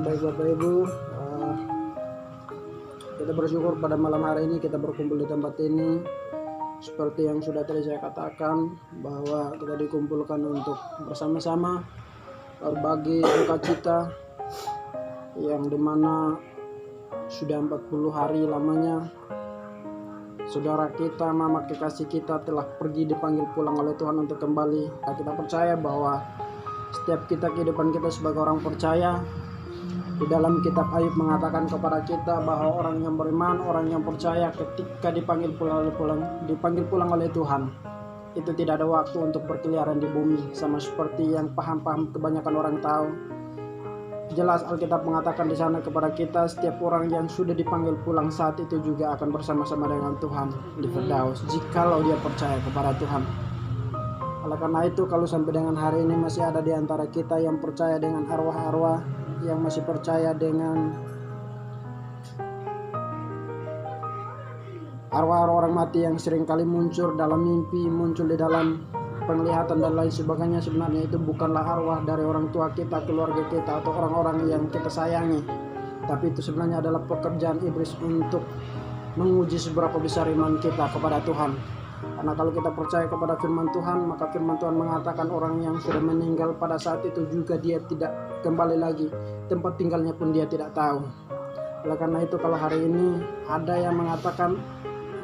Baik Bapak Ibu, kita bersyukur pada malam hari ini kita berkumpul di tempat ini. Seperti yang sudah tadi saya katakan, bahwa kita dikumpulkan untuk bersama-sama berbagi duka cita yang dimana sudah 40 hari lamanya saudara kita, mama kekasih kita telah pergi dipanggil pulang oleh Tuhan untuk kembali. Kita percaya bahwa setiap kita kehidupan kita sebagai orang percaya, di dalam kitab Ayub mengatakan kepada kita bahwa orang yang beriman, orang yang percaya ketika dipanggil pulang oleh Tuhan, itu tidak ada waktu untuk berkeliaran di bumi, sama seperti yang paham-paham kebanyakan orang tahu. Jelas Alkitab mengatakan di sana kepada kita, setiap orang yang sudah dipanggil pulang saat itu juga akan bersama-sama dengan Tuhan di Firdaus, jikalau dia percaya kepada Tuhan. Oleh karena itu, kalau sampai dengan hari ini masih ada di antara kita yang percaya dengan arwah-arwah, yang masih percaya dengan arwah-arwah orang mati yang seringkali muncul dalam mimpi, muncul di dalam penglihatan dan lain sebagainya, sebenarnya itu bukanlah arwah dari orang tua kita, keluarga kita, atau orang-orang yang kita sayangi, tapi itu sebenarnya adalah pekerjaan iblis untuk menguji seberapa besar iman kita kepada Tuhan. Karena kalau kita percaya kepada firman Tuhan, maka firman Tuhan mengatakan orang yang sudah meninggal pada saat itu juga dia tidak kembali lagi, tempat tinggalnya pun dia tidak tahu. Oleh karena itu, kalau hari ini ada yang mengatakan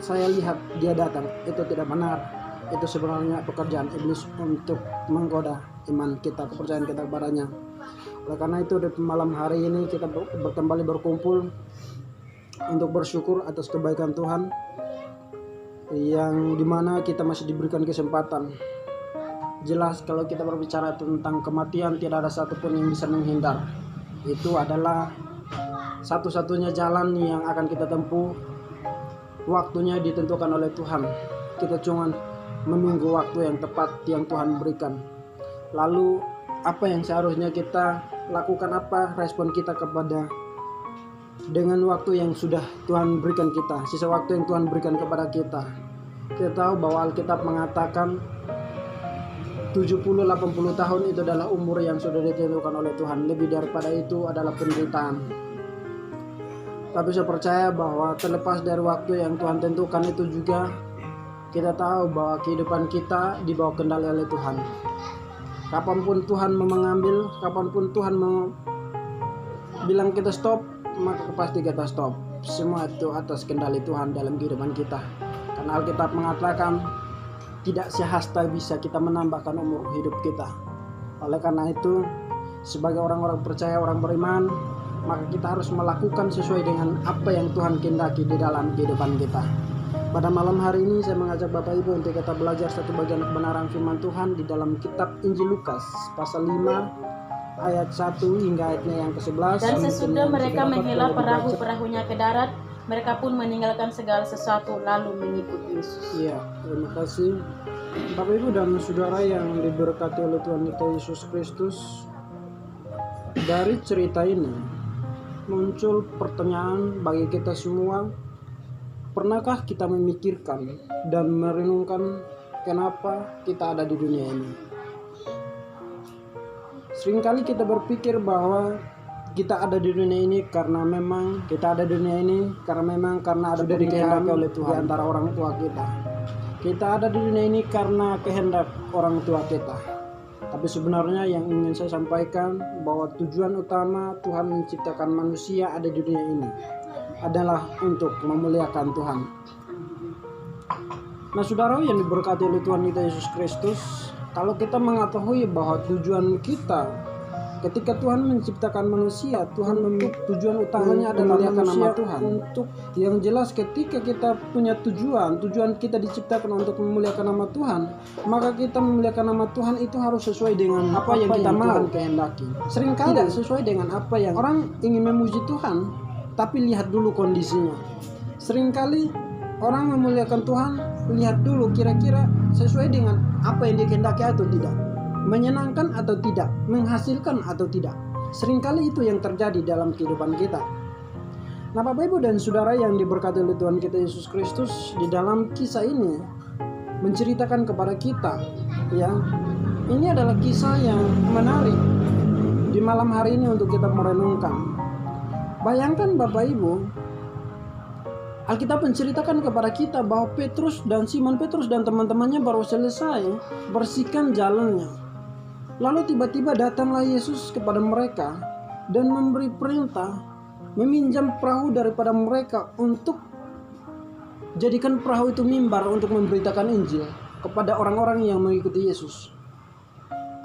saya lihat dia datang, itu tidak benar. Itu sebenarnya pekerjaan iblis untuk menggoda iman kita, kepercayaan kita kepadanya. Oleh karena itu, di malam hari ini kita kembali berkumpul untuk bersyukur atas kebaikan Tuhan, yang dimana kita masih diberikan kesempatan. Jelas kalau kita berbicara tentang kematian, tidak ada satupun yang bisa menghindar. Itu adalah satu-satunya jalan yang akan kita tempuh. Waktunya ditentukan oleh Tuhan. Kita cuma menunggu waktu yang tepat yang Tuhan berikan. Lalu apa yang seharusnya kita lakukan, apa respon kita kepada dengan waktu yang sudah Tuhan berikan kita, sisa waktu yang Tuhan berikan kepada kita. Kita tahu bahwa Alkitab mengatakan 70-80 tahun itu adalah umur yang sudah ditentukan oleh Tuhan. Lebih daripada itu adalah penderitaan. Tapi saya percaya bahwa terlepas dari waktu yang Tuhan tentukan itu juga, kita tahu bahwa kehidupan kita dibawa kendali oleh Tuhan. Kapanpun Tuhan mau mengambil, kapanpun Tuhan mau bilang kita stop, maka pasti kita stop. Semua itu atas kendali Tuhan dalam kehidupan kita. Karena Alkitab mengatakan tidak sehasta bisa kita menambahkan umur hidup kita. Oleh karena itu, sebagai orang-orang percaya, orang beriman, maka kita harus melakukan sesuai dengan apa yang Tuhan kehendaki di dalam kehidupan kita. Pada malam hari ini saya mengajak Bapak Ibu untuk kita belajar satu bagian kebenaran firman Tuhan di dalam kitab Injil Lukas pasal 5 ayat 1 hingga ayatnya yang ke-11. Dan sesudah mereka menghela perahu-perahunya ke darat, mereka pun meninggalkan segala sesuatu lalu mengikut Yesus. Iya, terima kasih Bapak Ibu dan Saudara yang diberkati oleh Tuhan kita Yesus Kristus. Dari cerita ini muncul pertanyaan bagi kita semua. Pernahkah kita memikirkan dan merenungkan kenapa kita ada di dunia ini? Seringkali kita berpikir bahwa kita ada di dunia ini karena memang kita ada di dunia ini karena ada sudah dikehendaki oleh Tuhan di antara orang tua kita. Kita ada di dunia ini karena kehendak orang tua kita. Tapi sebenarnya yang ingin saya sampaikan bahwa tujuan utama Tuhan menciptakan manusia ada di dunia ini adalah untuk memuliakan Tuhan. Nah, saudara yang diberkati oleh Tuhan kita Yesus Kristus, kalau kita mengetahui bahwa tujuan kita ketika Tuhan menciptakan manusia, tujuan utamanya adalah memuliakan nama Tuhan. Untuk yang jelas, ketika kita punya tujuan kita diciptakan untuk memuliakan nama Tuhan, maka kita memuliakan nama Tuhan itu harus sesuai dengan apa yang kita mau kehendaki. Seringkali tidak sesuai dengan apa yang orang ingin memuji Tuhan, tapi lihat dulu kondisinya. Seringkali orang memuliakan Tuhan, lihat dulu kira-kira sesuai dengan apa yang dikehendaki atau tidak, menyenangkan atau tidak, menghasilkan atau tidak. Seringkali itu yang terjadi dalam kehidupan kita. Nah, Bapak Ibu dan Saudara yang diberkati oleh Tuhan kita Yesus Kristus, di dalam kisah ini menceritakan kepada kita, ya, ini adalah kisah yang menarik. di malam hari ini untuk kita merenungkan. Bayangkan Bapak Ibu, Alkitab menceritakan kepada kita bahwa Simon Petrus dan teman-temannya baru selesai bersihkan jalannya. Lalu tiba-tiba datanglah Yesus kepada mereka dan memberi perintah meminjam perahu daripada mereka untuk jadikan perahu itu mimbar untuk memberitakan Injil kepada orang-orang yang mengikuti Yesus.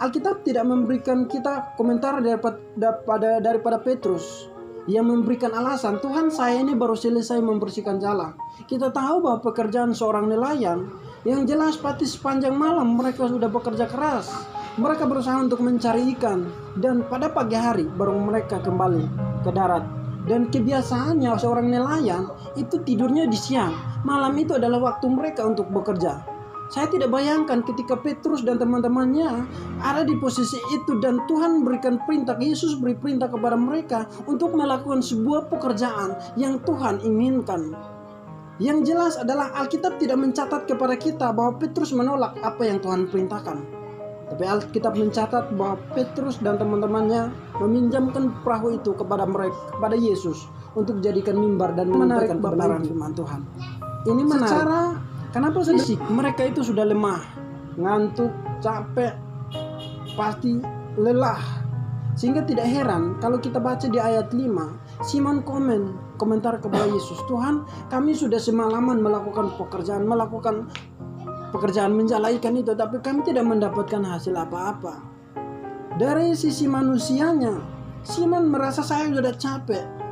Alkitab tidak memberikan kita komentar daripada Petrus yang memberikan alasan, Tuhan saya ini baru selesai membersihkan jalan. Kita tahu bahwa pekerjaan seorang nelayan yang jelas pasti sepanjang malam mereka sudah bekerja keras. Mereka berusaha untuk mencari ikan dan pada pagi hari baru mereka kembali ke darat. Dan kebiasaannya seorang nelayan itu tidurnya di siang. Malam itu adalah waktu mereka untuk bekerja. Saya tidak bayangkan ketika Petrus dan teman-temannya ada di posisi itu dan Tuhan berikan perintah, Yesus beri perintah kepada mereka untuk melakukan sebuah pekerjaan yang Tuhan inginkan. Yang jelas adalah Alkitab tidak mencatat kepada kita bahwa Petrus menolak apa yang Tuhan perintahkan. Tapi Alkitab mencatat bahwa Petrus dan teman-temannya meminjamkan perahu itu kepada mereka, kepada Yesus untuk jadikan mimbar dan menyampaikan kebenaran firman Tuhan. Ini menarik. Kenapa fisik mereka itu sudah lemah, ngantuk, capek, pasti lelah. Sehingga tidak heran kalau kita baca di ayat 5, Simon komentar kepada Yesus, Tuhan kami sudah semalaman melakukan pekerjaan menjala ikan itu, tapi kami tidak mendapatkan hasil apa-apa. Dari sisi manusianya, Simon merasa saya sudah capek.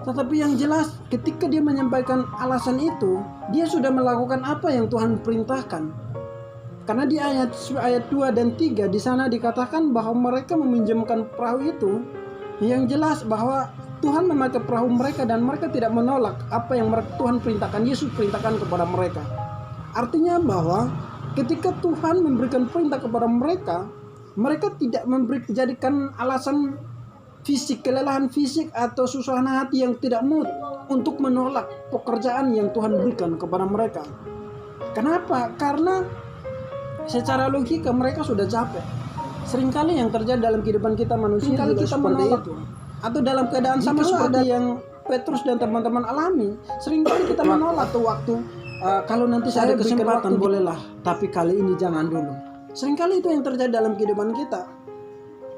Tetapi yang jelas ketika dia menyampaikan alasan itu, dia sudah melakukan apa yang Tuhan perintahkan. Karena di ayat 2 dan 3 di sana dikatakan bahwa mereka meminjamkan perahu itu, yang jelas bahwa Tuhan memakai perahu mereka dan mereka tidak menolak apa yang Tuhan perintahkan, Yesus perintahkan kepada mereka. Artinya bahwa ketika Tuhan memberikan perintah kepada mereka, mereka tidak jadikan alasan fisik, kelelahan fisik atau suasana hati yang tidak mood untuk menolak pekerjaan yang Tuhan berikan kepada mereka. Kenapa? Karena secara logika mereka sudah capek. Seringkali yang terjadi dalam kehidupan kita manusia juga kita menolak itu. Atau dalam keadaan sama seperti yang Petrus dan teman-teman alami, seringkali kita menolak tuh waktu kalau nanti saya ada kesempatan bolehlah, tapi kali ini jangan dulu. Seringkali itu yang terjadi dalam kehidupan kita.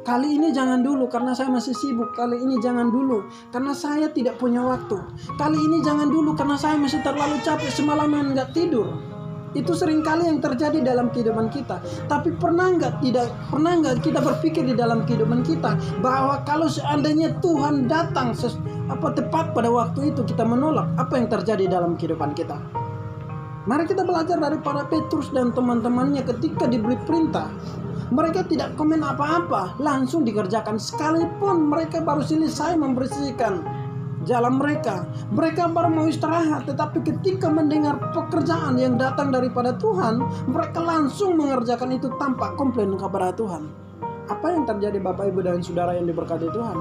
Kali ini jangan dulu karena saya masih sibuk. Kali ini jangan dulu karena saya tidak punya waktu. Kali ini jangan dulu karena saya masih terlalu capek semalaman nggak tidur. Itu seringkali yang terjadi dalam kehidupan kita. Tapi pernah nggak kita berpikir di dalam kehidupan kita bahwa kalau seandainya Tuhan datang tepat pada waktu itu kita menolak, apa yang terjadi dalam kehidupan kita? Mari kita belajar dari para Petrus dan teman-temannya ketika diberi perintah. Mereka tidak komen apa-apa, langsung dikerjakan. Sekalipun mereka baru selesai membersihkan jalan mereka, mereka baru mau istirahat, tetapi ketika mendengar pekerjaan yang datang daripada Tuhan, mereka langsung mengerjakan itu tanpa komplain kepada Tuhan. Apa yang terjadi Bapak Ibu dan Saudara yang diberkati Tuhan?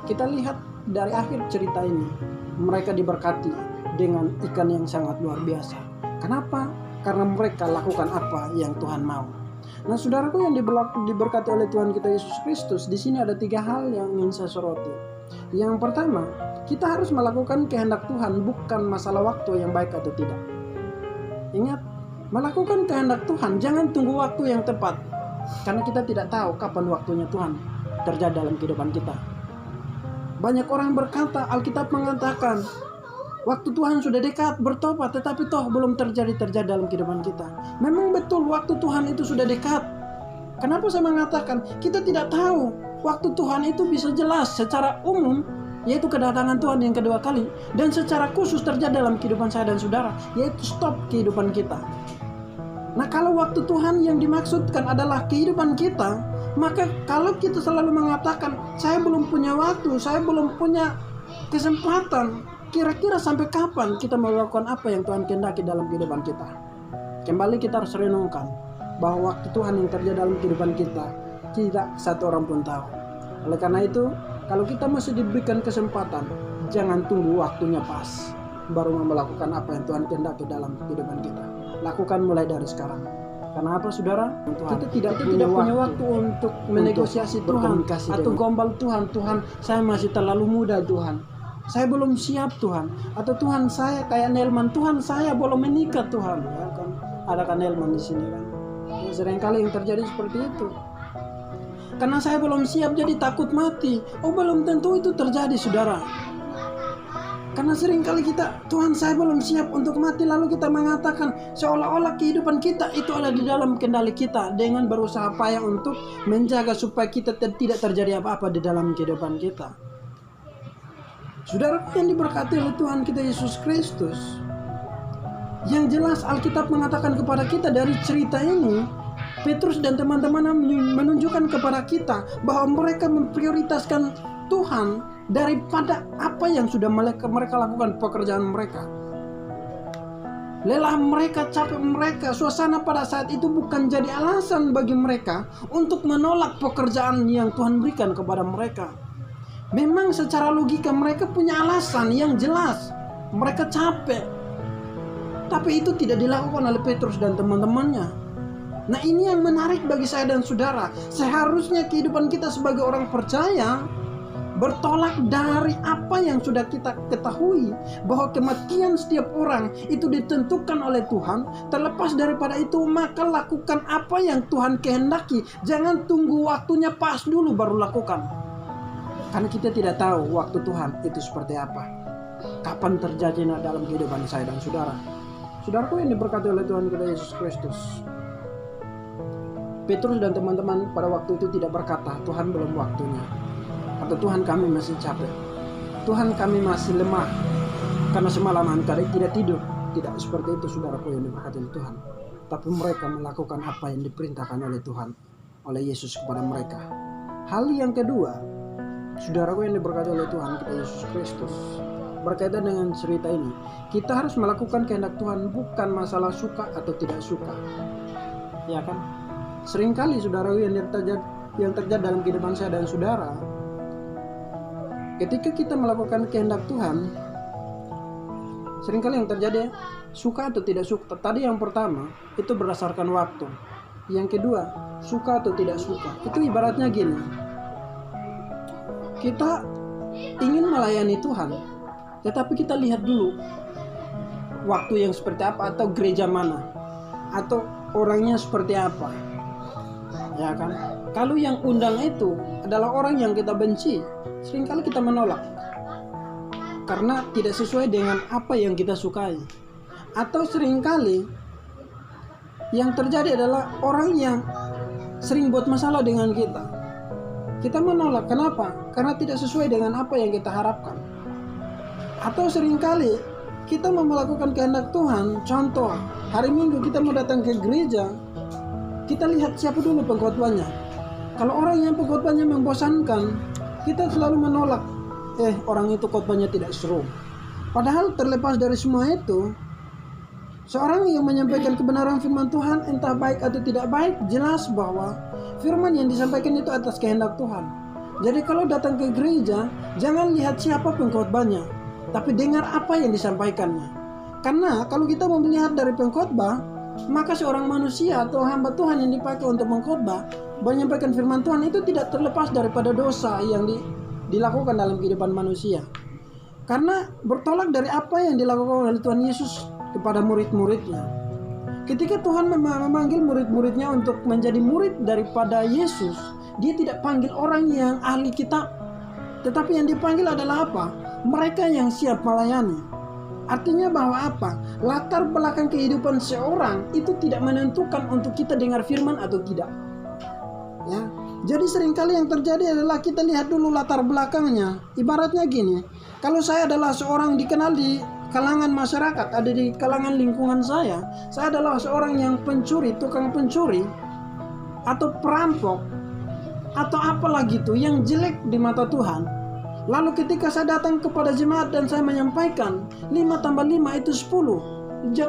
Kita lihat dari akhir cerita ini, mereka diberkati dengan ikan yang sangat luar biasa. Kenapa? Karena mereka lakukan apa yang Tuhan mau. Nah, saudaraku yang diberkati oleh Tuhan kita Yesus Kristus, di sini ada 3 hal yang ingin saya soroti. Yang pertama, kita harus melakukan kehendak Tuhan, bukan masalah waktu yang baik atau tidak. Ingat, melakukan kehendak Tuhan, jangan tunggu waktu yang tepat, karena kita tidak tahu kapan waktunya Tuhan terjadi dalam kehidupan kita. Banyak orang berkata, Alkitab mengatakan, waktu Tuhan sudah dekat bertobat, tetapi toh belum terjadi dalam kehidupan kita. Memang betul waktu Tuhan itu sudah dekat. Kenapa saya mengatakan kita tidak tahu waktu Tuhan itu bisa jelas secara umum, yaitu kedatangan Tuhan yang kedua kali, dan secara khusus terjadi dalam kehidupan saya dan saudara, yaitu stop kehidupan kita. Nah, kalau waktu Tuhan yang dimaksudkan adalah kehidupan kita, maka kalau kita selalu mengatakan saya belum punya waktu, saya belum punya kesempatan, kira-kira sampai kapan kita melakukan apa yang Tuhan kehendaki dalam kehidupan kita? Kembali kita harus renungkan bahwa waktu Tuhan yang terjadi dalam kehidupan kita tidak satu orang pun tahu. Oleh karena itu, kalau kita masih diberikan kesempatan, jangan tunggu waktunya pas baru melakukan apa yang Tuhan kehendaki dalam kehidupan kita. Lakukan mulai dari sekarang. Karena apa saudara? Kita tidak punya waktu untuk menegosiasi Tuhan atau gombal Tuhan. Tuhan, saya masih terlalu muda Tuhan. Saya belum siap Tuhan. Atau Tuhan, saya kayak Nelman, Tuhan saya belum menikah Tuhan. Ya kan? Ada kan Nelman di sini kan. Ya, seringkali yang terjadi seperti itu. Karena saya belum siap jadi takut mati. Oh, belum tentu itu terjadi saudara. Karena seringkali kita, Tuhan saya belum siap untuk mati, lalu kita mengatakan seolah-olah kehidupan kita itu ada di dalam kendali kita dengan berusaha payah untuk menjaga supaya kita tidak terjadi apa-apa di dalam kehidupan kita. Saudara yang diberkati oleh Tuhan kita Yesus Kristus, yang jelas Alkitab mengatakan kepada kita dari cerita ini, Petrus dan teman-teman menunjukkan kepada kita bahwa mereka memprioritaskan Tuhan daripada apa yang sudah mereka lakukan pekerjaan mereka. Lelah mereka, capek mereka, suasana pada saat itu bukan jadi alasan bagi mereka untuk menolak pekerjaan yang Tuhan berikan kepada mereka. Memang secara logika mereka punya alasan yang jelas. Mereka capek. Tapi itu tidak dilakukan oleh Petrus dan teman-temannya. Nah, ini yang menarik bagi saya dan saudara. Seharusnya kehidupan kita sebagai orang percaya bertolak dari apa yang sudah kita ketahui, bahwa kematian setiap orang itu ditentukan oleh Tuhan. Terlepas daripada itu, maka lakukan apa yang Tuhan kehendaki. Jangan tunggu waktunya pas dulu baru lakukan. Karena kita tidak tahu waktu Tuhan itu seperti apa, kapan terjadinya dalam kehidupan saya dan saudara. Saudaraku yang diberkati oleh Tuhan kita Yesus Kristus, Petrus dan teman-teman pada waktu itu tidak berkata, Tuhan belum waktunya, atau Tuhan kami masih capek, Tuhan kami masih lemah karena semalaman kami tidak tidur. Tidak seperti itu saudaraku yang diberkati oleh Tuhan. Tapi mereka melakukan apa yang diperintahkan oleh Tuhan, oleh Yesus kepada mereka. Hal yang kedua, saudaraku yang diberkati oleh Tuhan kita Yesus Kristus, berkaitan dengan cerita ini, kita harus melakukan kehendak Tuhan, bukan masalah suka atau tidak suka. Ya kan? Seringkali saudaraku yang terjadi dalam kehidupan saya dan saudara, ketika kita melakukan kehendak Tuhan, seringkali yang terjadi suka atau tidak suka. Tadi yang pertama itu berdasarkan waktu. Yang kedua, suka atau tidak suka. Itu ibaratnya gini, kita ingin melayani Tuhan, tetapi kita lihat dulu waktu yang seperti apa, atau gereja mana, atau orangnya seperti apa. Ya kan? Kalau yang undang itu adalah orang yang kita benci, seringkali kita menolak karena tidak sesuai dengan apa yang kita sukai. Atau seringkali yang terjadi adalah orang yang sering buat masalah dengan kita. Kita menolak, kenapa? Karena tidak sesuai dengan apa yang kita harapkan. Atau seringkali kita mau melakukan kehendak Tuhan. Contoh, hari Minggu kita mau datang ke gereja, kita lihat siapa dulu pengkhotbahnya. Kalau orang yang pengkhotbahnya membosankan, kita selalu menolak. Orang itu khotbahnya tidak seru. Padahal terlepas dari semua itu, seorang yang menyampaikan kebenaran firman Tuhan, entah baik atau tidak baik, jelas bahwa firman yang disampaikan itu atas kehendak Tuhan. Jadi kalau datang ke gereja, jangan lihat siapa pengkhotbahnya, tapi dengar apa yang disampaikannya. Karena kalau kita mau melihat dari pengkhotbah, maka seorang manusia atau hamba Tuhan yang dipakai untuk mengkhotbah, menyampaikan firman Tuhan itu tidak terlepas daripada dosa yang dilakukan dalam kehidupan manusia. Karena bertolak dari apa yang dilakukan oleh Tuhan Yesus kepada murid-muridnya. Ketika Tuhan memanggil murid-muridnya untuk menjadi murid daripada Yesus, dia tidak panggil orang yang ahli kitab, tetapi yang dipanggil adalah apa? Mereka yang siap melayani. Artinya bahwa apa? Latar belakang kehidupan seorang itu tidak menentukan untuk kita dengar firman atau tidak. Ya. Jadi seringkali yang terjadi adalah kita lihat dulu latar belakangnya. Ibaratnya gini, kalau saya adalah seorang dikenal di kalangan masyarakat, ada di kalangan lingkungan saya adalah seorang yang pencuri, tukang pencuri, atau perampok, atau apalah gitu yang jelek di mata Tuhan. Lalu ketika saya datang kepada jemaat dan saya menyampaikan 5 tambah 5 itu 10,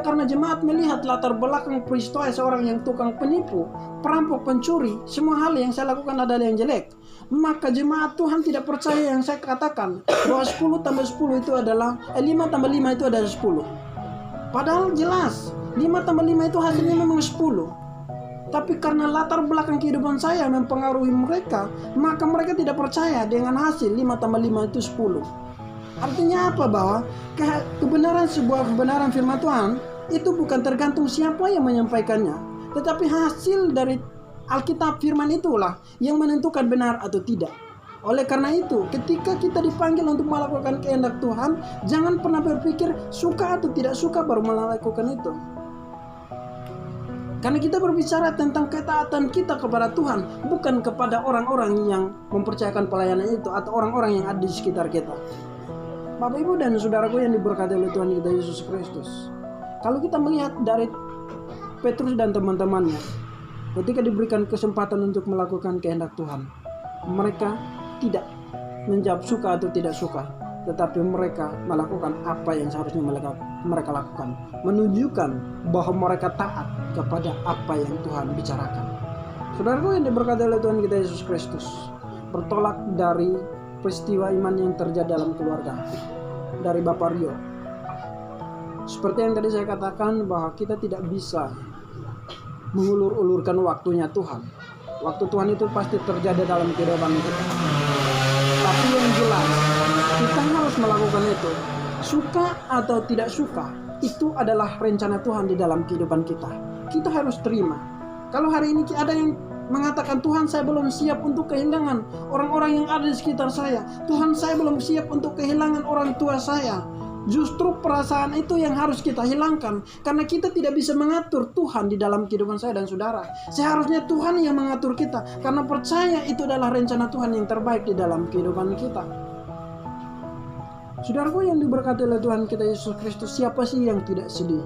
karena jemaat melihat latar belakang peristiwa seorang yang tukang penipu, perampok, pencuri, semua hal yang saya lakukan adalah yang jelek, maka jemaat Tuhan tidak percaya yang saya katakan bahwa 10 tambah 10 itu adalah 5 tambah 5 itu adalah 10. Padahal jelas 5 tambah 5 itu hasilnya memang 10. Tapi karena latar belakang kehidupan saya mempengaruhi mereka, maka mereka tidak percaya dengan hasil 5 tambah 5 itu 10. Artinya apa? Bahwa kebenaran sebuah kebenaran firman Tuhan itu bukan tergantung siapa yang menyampaikannya, tetapi hasil dari Alkitab firman itulah yang menentukan benar atau tidak. Oleh karena itu, ketika kita dipanggil untuk melakukan kehendak Tuhan, jangan pernah berpikir suka atau tidak suka baru melakukan itu. Karena kita berbicara tentang ketaatan kita kepada Tuhan, bukan kepada orang-orang yang mempercayakan pelayanan itu atau orang-orang yang ada di sekitar kita. Bapak, Ibu, dan saudaraku yang diberkati oleh Tuhan kita Yesus Kristus. Kalau kita melihat dari Petrus dan teman-temannya, ketika diberikan kesempatan untuk melakukan kehendak Tuhan, mereka tidak menjawab suka atau tidak suka, tetapi mereka melakukan apa yang seharusnya mereka lakukan, menunjukkan bahwa mereka taat kepada apa yang Tuhan bicarakan. Saudaraku yang diberkati oleh Tuhan kita Yesus Kristus, bertolak dari peristiwa iman yang terjadi dalam keluarga dari Bapak Rio. Seperti yang tadi saya katakan, bahwa kita tidak bisa mengulur-ulurkan waktunya Tuhan. Waktu Tuhan itu pasti terjadi dalam kehidupan kita. Tapi yang jelas, kita harus melakukan itu. Suka atau tidak suka, itu adalah rencana Tuhan di dalam kehidupan kita. Kita harus terima. Kalau hari ini ada yang mengatakan, Tuhan, saya belum siap untuk kehilangan orang-orang yang ada di sekitar saya. Tuhan, saya belum siap untuk kehilangan orang tua saya. Justru perasaan itu yang harus kita hilangkan, karena kita tidak bisa mengatur Tuhan di dalam kehidupan saya dan saudara. Seharusnya Tuhan yang mengatur kita, karena percaya itu adalah rencana Tuhan yang terbaik di dalam kehidupan kita. Saudaraku yang diberkati oleh Tuhan kita Yesus Kristus, siapa sih yang tidak sedih?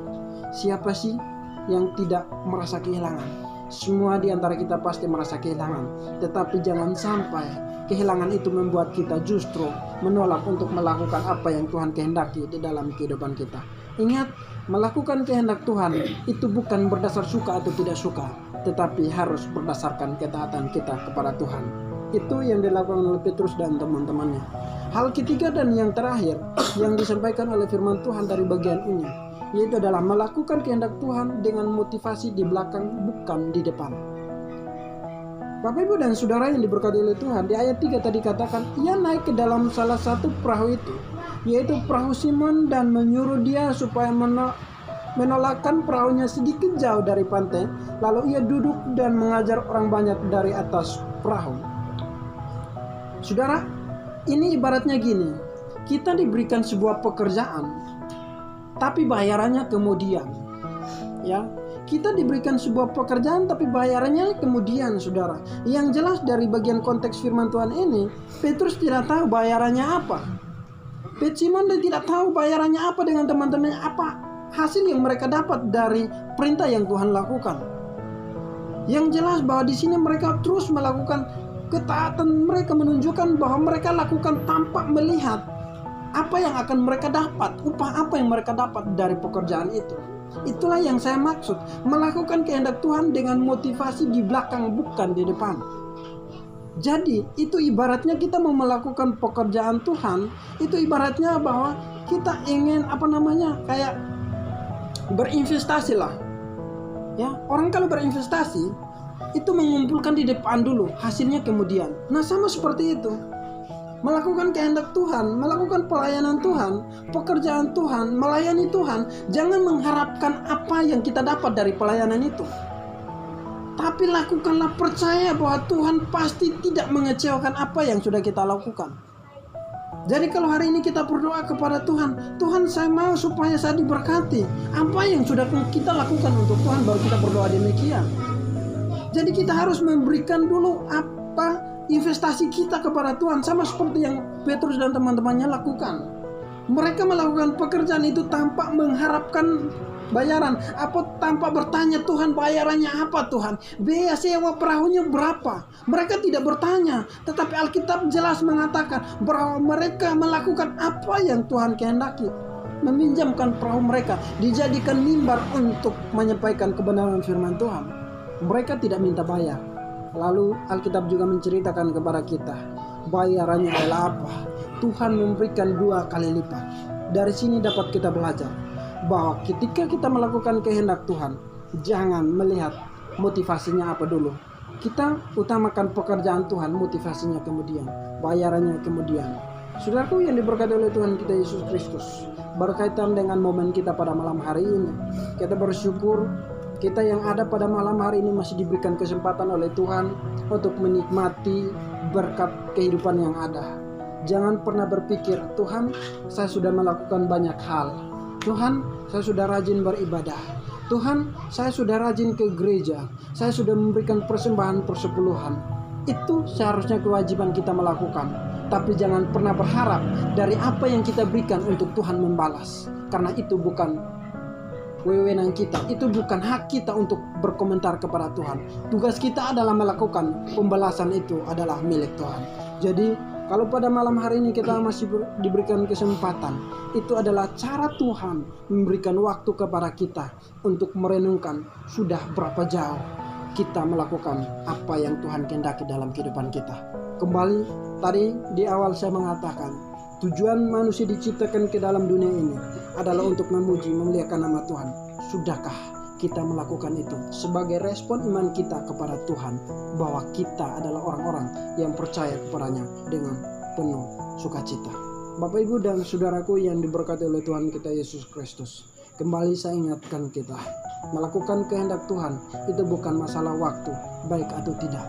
Siapa sih yang tidak merasa kehilangan? Semua di antara kita pasti merasa kehilangan, tetapi jangan sampai kehilangan itu membuat kita justru menolak untuk melakukan apa yang Tuhan kehendaki di dalam kehidupan kita. Ingat, melakukan kehendak Tuhan itu bukan berdasar suka atau tidak suka, tetapi harus berdasarkan ketaatan kita kepada Tuhan. Itu yang dilakukan oleh Petrus dan teman-temannya. Hal ketiga dan yang terakhir yang disampaikan oleh firman Tuhan dari bagian ini, yaitu adalah melakukan kehendak Tuhan dengan motivasi di belakang, bukan di depan. Bapak, Ibu, dan saudara yang diberkati oleh Tuhan, di ayat 3 tadi katakan, ia naik ke dalam salah satu perahu itu, yaitu perahu Simon, dan menyuruh dia supaya menolakkan perahunya sedikit jauh dari pantai. Lalu ia duduk dan mengajar orang banyak dari atas perahu. Saudara, ini ibaratnya gini, kita diberikan sebuah pekerjaan, tapi bayarannya kemudian. Ya, kita diberikan sebuah pekerjaan tapi bayarannya kemudian, saudara. Yang jelas dari bagian konteks firman Tuhan ini, Petrus tidak tahu bayarannya apa. Simon tidak tahu bayarannya apa dengan teman-temannya, apa hasil yang mereka dapat dari perintah yang Tuhan lakukan. Yang jelas bahwa di sini mereka terus melakukan ketaatan, mereka menunjukkan bahwa mereka lakukan tanpa melihat apa yang akan mereka dapat, upah apa yang mereka dapat dari pekerjaan itu. Itulah yang saya maksud, melakukan kehendak Tuhan dengan motivasi di belakang, bukan di depan. Jadi itu ibaratnya kita mau melakukan pekerjaan Tuhan, itu ibaratnya bahwa kita ingin kayak berinvestasi lah. Ya, orang kalau berinvestasi itu mengumpulkan di depan dulu, hasilnya kemudian. Nah, sama seperti itu. Melakukan kehendak Tuhan, melakukan pelayanan Tuhan, pekerjaan Tuhan, melayani Tuhan, jangan mengharapkan apa yang kita dapat dari pelayanan itu. Tapi lakukanlah, percaya bahwa Tuhan pasti tidak mengecewakan apa yang sudah kita lakukan. Jadi kalau hari ini kita berdoa kepada Tuhan, Tuhan, saya mau supaya saya diberkati. Apa yang sudah kita lakukan untuk Tuhan, baru kita berdoa demikian. Jadi kita harus memberikan dulu apa investasi kita kepada Tuhan, sama seperti yang Petrus dan teman-temannya lakukan. Mereka melakukan pekerjaan itu tanpa mengharapkan bayaran, tanpa bertanya, Tuhan, bayarannya apa Tuhan? Biaya sewa perahunya berapa? Mereka tidak bertanya, tetapi Alkitab jelas mengatakan bahwa mereka melakukan apa yang Tuhan kehendaki. Meminjamkan perahu mereka, dijadikan mimbar untuk menyampaikan kebenaran firman Tuhan. Mereka tidak minta bayar. Lalu Alkitab juga menceritakan kepada kita, bayarannya adalah apa? Tuhan memberikan 2 kali lipat. Dari sini dapat kita belajar bahwa ketika kita melakukan kehendak Tuhan, jangan melihat motivasinya apa dulu. Kita utamakan pekerjaan Tuhan, motivasinya kemudian, bayarannya kemudian. Saudaraku yang diberkati oleh Tuhan kita Yesus Kristus, berkaitan dengan momen kita pada malam hari ini, kita bersyukur kita yang ada pada malam hari ini masih diberikan kesempatan oleh Tuhan untuk menikmati berkat kehidupan yang ada. Jangan pernah berpikir, Tuhan, saya sudah melakukan banyak hal. Tuhan, saya sudah rajin beribadah. Tuhan, saya sudah rajin ke gereja. Saya sudah memberikan persembahan persepuluhan. Itu seharusnya kewajiban kita melakukan. Tapi jangan pernah berharap dari apa yang kita berikan untuk Tuhan membalas. Karena itu bukan wewenang kita, itu bukan hak kita untuk berkomentar kepada Tuhan. Tugas kita adalah melakukan pembalasan, itu adalah milik Tuhan. Jadi kalau pada malam hari ini kita masih diberikan kesempatan, itu adalah cara Tuhan memberikan waktu kepada kita untuk merenungkan sudah berapa jauh kita melakukan apa yang Tuhan kehendaki dalam kehidupan kita. Kembali tadi di awal saya mengatakan, tujuan manusia diciptakan ke dalam dunia ini adalah untuk memuji, memuliakan nama Tuhan. Sudahkah kita melakukan itu sebagai respon iman kita kepada Tuhan, bahwa kita adalah orang-orang yang percaya kepadanya dengan penuh sukacita. Bapak, Ibu, dan saudaraku yang diberkati oleh Tuhan kita Yesus Kristus, kembali saya ingatkan kita, melakukan kehendak Tuhan itu bukan masalah waktu, baik atau tidak.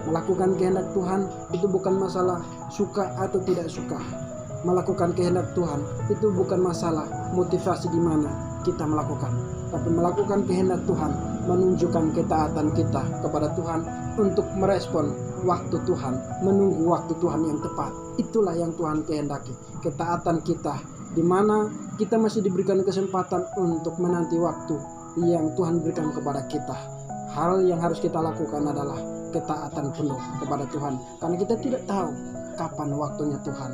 Melakukan kehendak Tuhan itu bukan masalah suka atau tidak suka. Melakukan kehendak Tuhan itu bukan masalah motivasi di mana kita melakukan. Tapi melakukan kehendak Tuhan menunjukkan ketaatan kita kepada Tuhan untuk merespon waktu Tuhan, menunggu waktu Tuhan yang tepat. Itulah yang Tuhan kehendaki. Ketaatan kita di mana kita masih diberikan kesempatan untuk menanti waktu yang Tuhan berikan kepada kita. Hal yang harus kita lakukan adalah ketaatan penuh kepada Tuhan, karena kita tidak tahu kapan waktunya Tuhan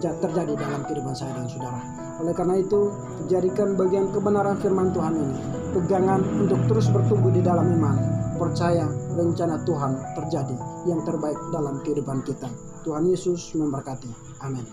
terjadi dalam kehidupan saya dan saudara. Oleh karena itu, jadikan bagian kebenaran firman Tuhan ini pegangan untuk terus bertumbuh di dalam iman, percaya rencana Tuhan terjadi yang terbaik dalam kehidupan kita. Tuhan Yesus memberkati. Amin.